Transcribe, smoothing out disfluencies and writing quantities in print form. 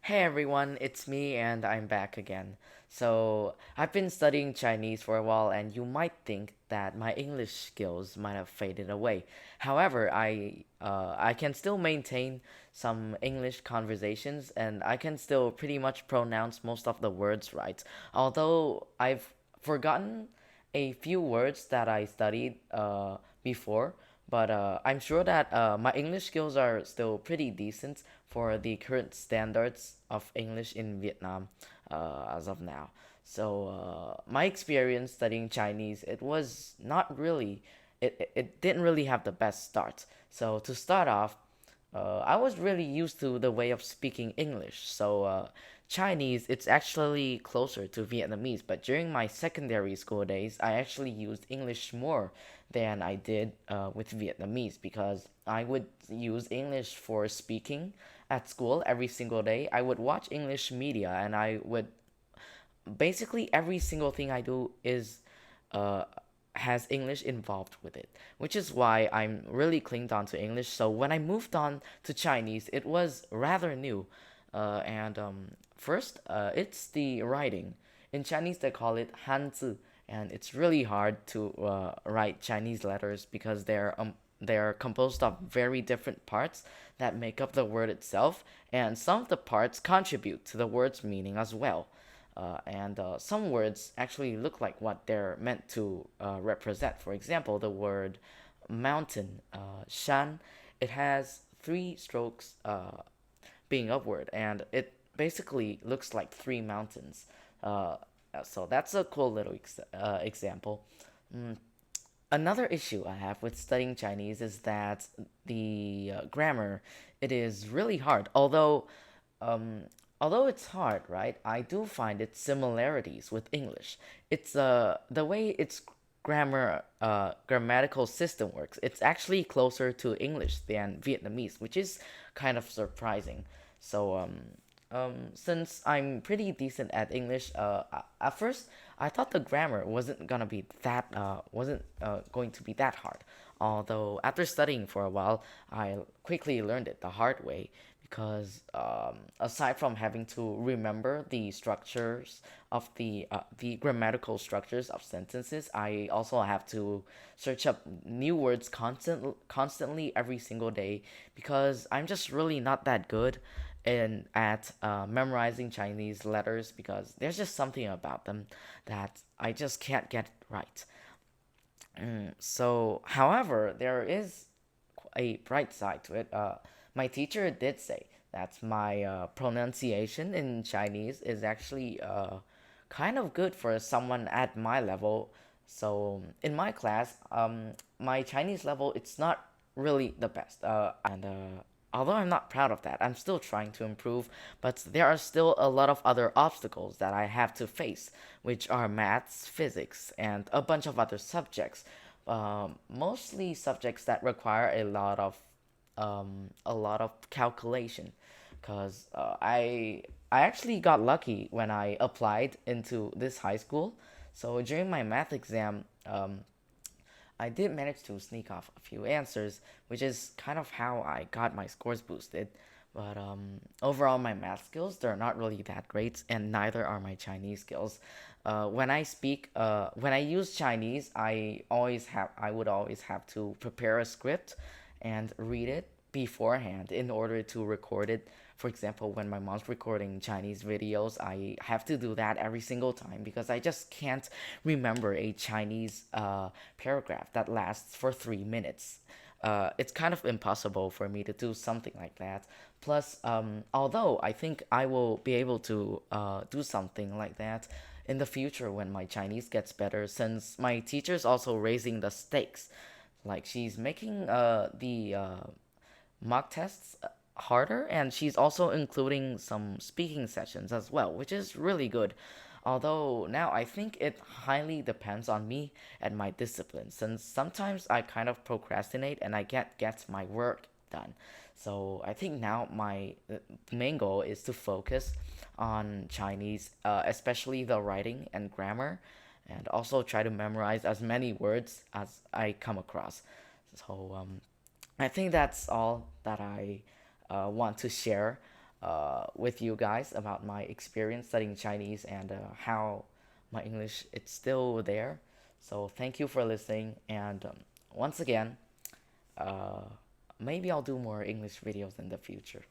Hey everyone, it's me and I'm back again. So, I've been studying Chinese for a while and you might think that my English skills might have faded away. However, I can still maintain some English conversations and I can still pretty much pronounce most of the words right. Although I've forgotten a few words that I studied before, but I'm sure that my English skills are still pretty decent for the current standards of English in Vietnam as of now. So my experience studying Chinese, it was not really, it didn't really have the best start. So to start off, I was really used to the way of speaking English. So Chinese, it's actually closer to Vietnamese. But during my secondary school days, I actually used English more than I did with Vietnamese because I would use English for speaking at school every single day. I would watch English media and I would basically every single thing I do is uh, has English involved with it, which is why I'm really clinged on to English. So when I moved on to Chinese, it was rather new. First, it's the writing. In Chinese, they call it Hanzi, and it's really hard to write Chinese letters because they're composed of very different parts that make up the word itself, and some of the parts contribute to the word's meaning as well. And some words actually look like what they're meant to represent. For example, the word mountain, shan, it has three strokes being upward, and it basically looks like three mountains. Uh, so that's a cool little example. Another issue I have with studying Chinese is that the grammar, it is really hard. Um, although it's hard, right? I do find its similarities with English. It's the way its grammatical system works. It's actually closer to English than Vietnamese, which is kind of surprising. So since I'm pretty decent at English, at first I thought the grammar wasn't going to be that hard. Although after studying for a while, I quickly learned it the hard way because aside from having to remember the structures of the grammatical structures of sentences, I also have to search up new words constantly every single day because I'm just really not that good in at memorizing Chinese letters because there's just something about them that I just can't get right. So, however, there is a bright side to it. My teacher did say that my pronunciation in Chinese is actually kind of good for someone at my level. So in my class, my Chinese level it's not really the best, and although I'm not proud of that, I'm still trying to improve. But there are still a lot of other obstacles that I have to face, which are maths, physics, and a bunch of other subjects. Mostly subjects that require a lot of calculation because I actually got lucky when I applied into this high school. So during my math exam, I did manage to sneak off a few answers, which is kind of how I got my scores boosted. But overall, my math skills they're not really that great, and neither are my Chinese skills. When I use Chinese, I would always have to prepare a script and read it beforehand in order to record it. For example, when my mom's recording Chinese videos, I have to do that every single time because I just can't remember a Chinese paragraph that lasts for 3 minutes. It's kind of impossible for me to do something like that. Plus, although I think I will be able to do something like that in the future when my Chinese gets better, since my teacher's also raising the stakes. Like she's making the mock tests harder, and she's also including some speaking sessions as well, which is really good. Although now I think it highly depends on me and my discipline, since sometimes I kind of procrastinate and I can't get my work done. So I think now my main goal is to focus on Chinese, especially the writing and grammar, and also try to memorize as many words as I come across. So I think that's all that I want to share with you guys about my experience studying Chinese and how my English it's still there. So thank you for listening, and once again, uh, maybe I'll do more English videos in the future.